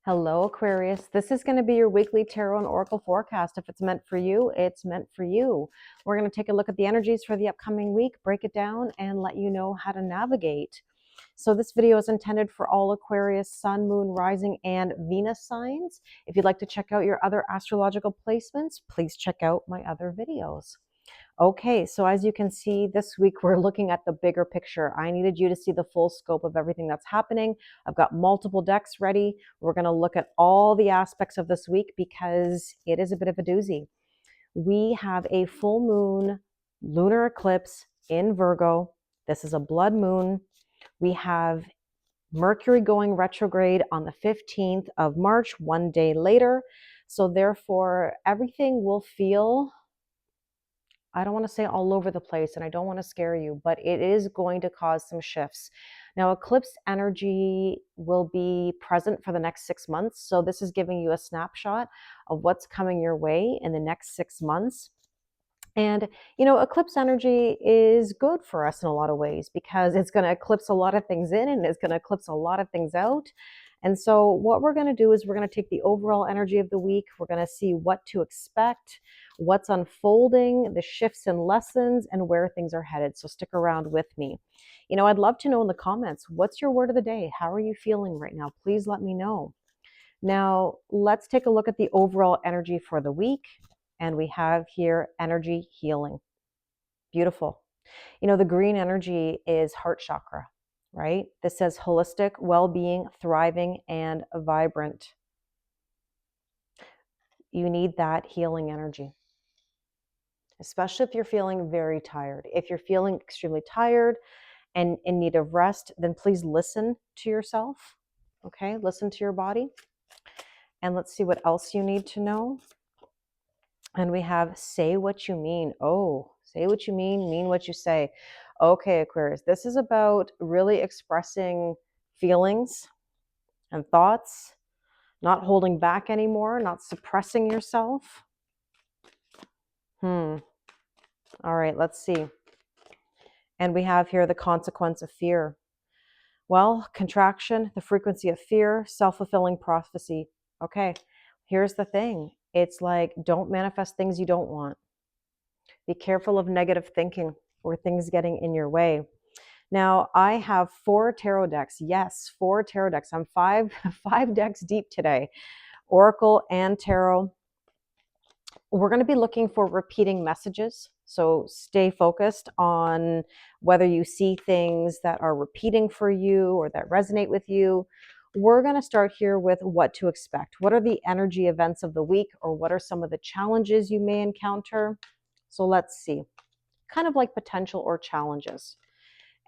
Hello, Aquarius. This is going to be your weekly tarot and oracle forecast. If it's meant for you, it's meant for you. We're going to take a look at the energies for the upcoming week, break it down, and let you know how to navigate. So this video is intended for all Aquarius, Sun, Moon, Rising, and Venus signs. If you'd like to check out your other astrological placements, please check out my other videos. Okay, so as you can see, this week we're looking at the bigger picture. I needed you to see the full scope of everything that's happening. I've got multiple decks ready. We're going to look at all the aspects of this week because it is a bit of a doozy. We have a full moon lunar eclipse in Virgo. This is a blood moon. We have Mercury going retrograde on the 15th of March, one day later. So therefore, everything will feel, I don't want to say all over the place, and I don't want to scare you, but it is going to cause some shifts. Now, eclipse energy will be present for the next 6 months. So this is giving you a snapshot of what's coming your way in the next 6 months. And, eclipse energy is good for us in a lot of ways because it's going to eclipse a lot of things in and it's going to eclipse a lot of things out. And so what we're going to do is we're going to take the overall energy of the week. We're going to see what to expect, what's unfolding, the shifts and lessons, and where things are headed. So stick around with me. I'd love to know in the comments, what's your word of the day? How are you feeling right now? Please let me know. Now, let's take a look at the overall energy for the week. And we have here energy healing. Beautiful. The green energy is heart chakra, right? This says holistic, well-being, thriving, and vibrant. You need that healing energy, especially if you're feeling very tired. If you're feeling extremely tired and in need of rest, then please listen to yourself, okay? Listen to your body. And let's see what else you need to know. And we have say what you mean. Oh, say what you mean what you say. Okay, Aquarius, this is about really expressing feelings and thoughts, not holding back anymore, not suppressing yourself. All right, let's see. And we have here the consequence of fear. Well, contraction, the frequency of fear, self-fulfilling prophecy. Okay, here's the thing. It's like, don't manifest things you don't want. Be careful of negative thinking or things getting in your way. Now, I have 4 tarot decks. Yes, 4 tarot decks. I'm five decks deep today. Oracle and tarot. We're going to be looking for repeating messages. So stay focused on whether you see things that are repeating for you or that resonate with you. We're going to start here with what to expect. What are the energy events of the week, or what are some of the challenges you may encounter? So let's see, kind of like potential or challenges.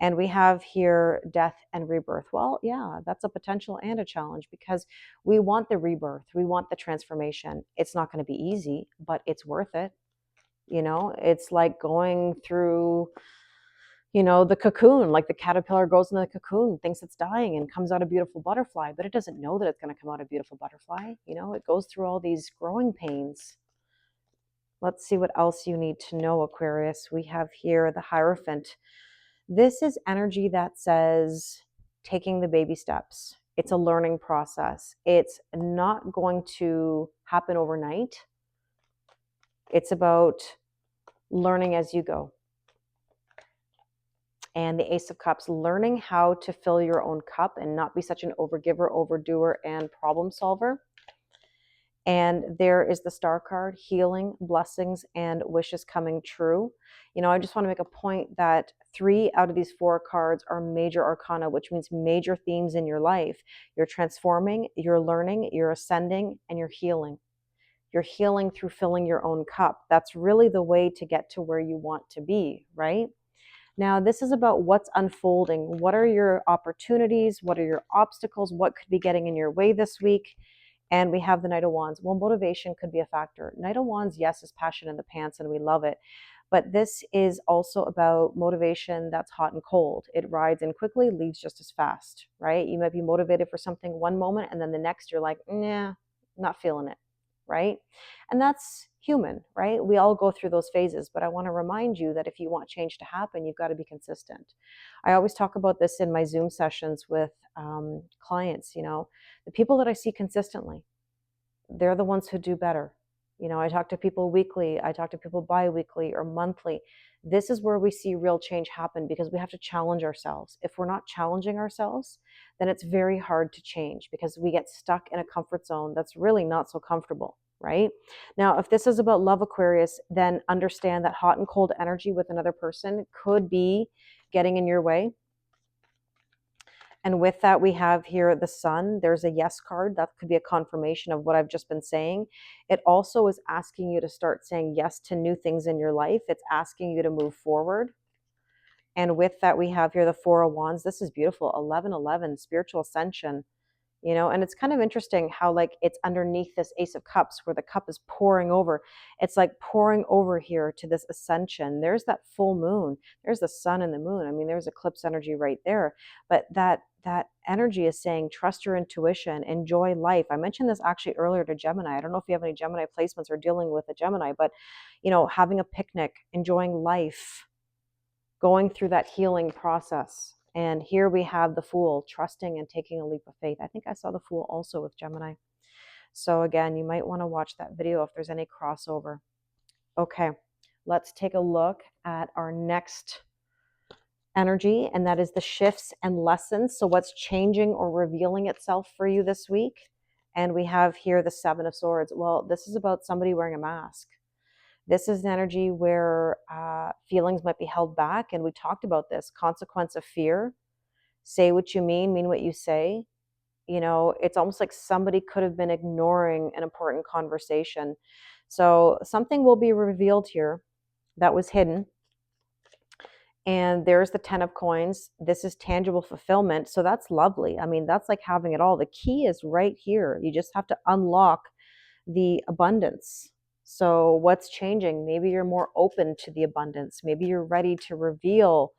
And we have here death and rebirth. Well, yeah, that's a potential and a challenge because we want the rebirth. We want the transformation. It's not going to be easy, but it's worth it. It's like going through, the cocoon, like the caterpillar goes into the cocoon, thinks it's dying and comes out a beautiful butterfly, but it doesn't know that it's going to come out a beautiful butterfly. It goes through all these growing pains. Let's see what else you need to know, Aquarius. We have here the Hierophant. This is energy that says taking the baby steps. It's a learning process. It's not going to happen overnight. It's about learning as you go. And the Ace of Cups, learning how to fill your own cup and not be such an overgiver, overdoer, and problem solver. And there is the Star card, healing, blessings, and wishes coming true. I just want to make a point that 3 out of these 4 cards are major arcana, which means major themes in your life. You're transforming, you're learning, you're ascending, and you're healing. You're healing through filling your own cup. That's really the way to get to where you want to be, right? Now, this is about what's unfolding. What are your opportunities? What are your obstacles? What could be getting in your way this week? And we have the Knight of Wands. Well, motivation could be a factor. Knight of Wands, yes, is passion in the pants, and we love it. But this is also about motivation that's hot and cold. It rides in quickly, leaves just as fast, right? You might be motivated for something one moment, and then the next you're like, nah, not feeling it. right? And that's human, right? We all go through those phases, but I want to remind you that if you want change to happen, you've got to be consistent. I always talk about this in my Zoom sessions with clients. The people that I see consistently, they're the ones who do better. I talk to people weekly, I talk to people bi-weekly or monthly. This is where we see real change happen, because we have to challenge ourselves. If we're not challenging ourselves, then it's very hard to change, because we get stuck in a comfort zone that's really not so comfortable, right? Now, if this is about love, Aquarius, then understand that hot and cold energy with another person could be getting in your way. And with that, we have here the sun. There's a yes card. That could be a confirmation of what I've just been saying. It also is asking you to start saying yes to new things in your life. It's asking you to move forward. And with that, we have here the Four of Wands. This is beautiful. 1111, spiritual ascension. And it's kind of interesting how like it's underneath this Ace of Cups where the cup is pouring over. It's like pouring over here to this ascension. There's that full moon. There's the sun and the moon. I mean, there's eclipse energy right there. But that energy is saying, trust your intuition, enjoy life. I mentioned this actually earlier to Gemini. I don't know if you have any Gemini placements or dealing with a Gemini, but having a picnic, enjoying life, going through that healing process. And here we have the Fool, trusting and taking a leap of faith. I think I saw the Fool also with Gemini. So again, you might want to watch that video if there's any crossover. Okay, let's take a look at our next energy, and that is the shifts and lessons. So what's changing or revealing itself for you this week? And we have here the Seven of Swords. Well, this is about somebody wearing a mask. This is an energy where feelings might be held back. And we talked about this consequence of fear. Say what you mean what you say. It's almost like somebody could have been ignoring an important conversation. So something will be revealed here that was hidden. And there's the 10 of coins. This is tangible fulfillment. So that's lovely. I mean, that's like having it all. The key is right here. You just have to unlock the abundance. So what's changing? Maybe you're more open to the abundance. Maybe you're ready to reveal,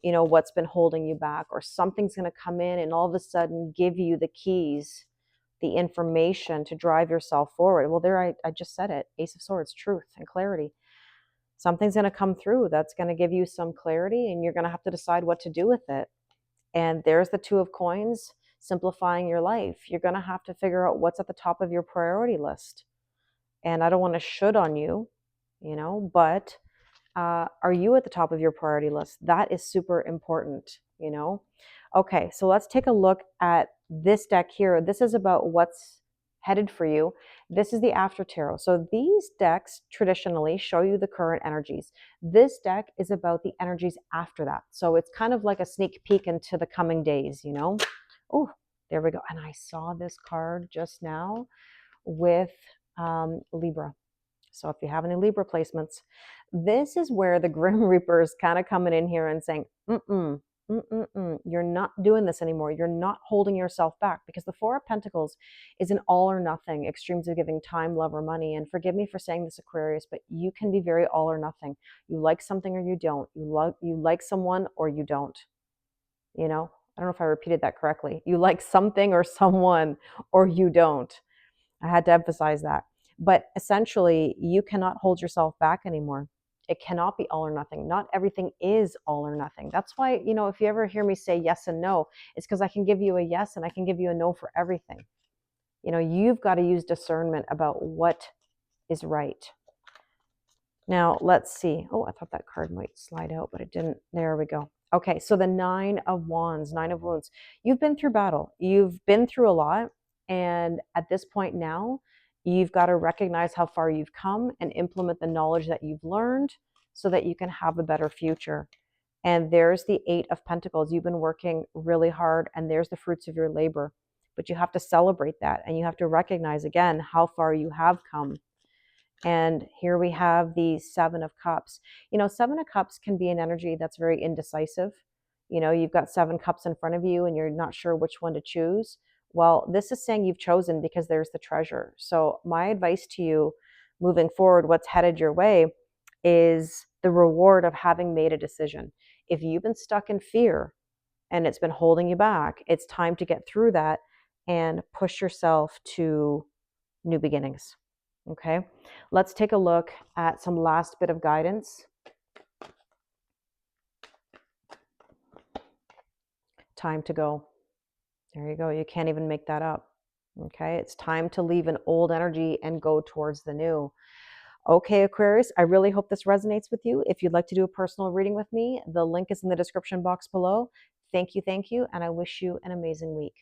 what's been holding you back, or something's going to come in and all of a sudden give you the keys, the information to drive yourself forward. Well, there, I just said it. Ace of Swords, truth and clarity. Something's going to come through that's going to give you some clarity, and you're going to have to decide what to do with it. And there's the Two of Coins, simplifying your life. You're going to have to figure out what's at the top of your priority list. And I don't want to should on you, but are you at the top of your priority list? That is super important, Okay, so let's take a look at this deck here. This is about what's headed for you. This is the After Tarot. So these decks traditionally show you the current energies. This deck is about the energies after that. So it's kind of like a sneak peek into the coming days, Oh, there we go. And I saw this card just now with Libra. So if you have any Libra placements, this is where the Grim Reaper is kind of coming in here and saying, you're not doing this anymore. You're not holding yourself back, because the Four of Pentacles is an all or nothing, extremes of giving time, love, or money. And forgive me for saying this, Aquarius, but you can be very all or nothing. You like something or you don't. You like someone or you don't. I don't know if I repeated that correctly. You like something or someone or you don't. I had to emphasize that. But essentially, you cannot hold yourself back anymore. It cannot be all or nothing. Not everything is all or nothing. That's why, if you ever hear me say yes and no, it's because I can give you a yes and I can give you a no for everything. You've got to use discernment about what is right. Now, let's see. Oh, I thought that card might slide out, but it didn't. There we go. Okay, so the Nine of Wands, Nine of Wounds. You've been through battle. You've been through a lot. And at this point now, you've got to recognize how far you've come and implement the knowledge that you've learned so that you can have a better future. And there's the Eight of Pentacles. You've been working really hard, and there's the fruits of your labor. But you have to celebrate that, and you have to recognize again how far you have come. And here we have the Seven of Cups. Seven of Cups can be an energy that's very indecisive. You've got 7 cups in front of you and you're not sure which one to choose. Well, this is saying you've chosen because there's the treasure. So my advice to you moving forward, what's headed your way, is the reward of having made a decision. If you've been stuck in fear and it's been holding you back, it's time to get through that and push yourself to new beginnings. Okay, let's take a look at some last bit of guidance. Time to go. There you go. You can't even make that up. Okay, it's time to leave an old energy and go towards the new. Okay, Aquarius, I really hope this resonates with you. If you'd like to do a personal reading with me, the link is in the description box below. Thank you, and I wish you an amazing week.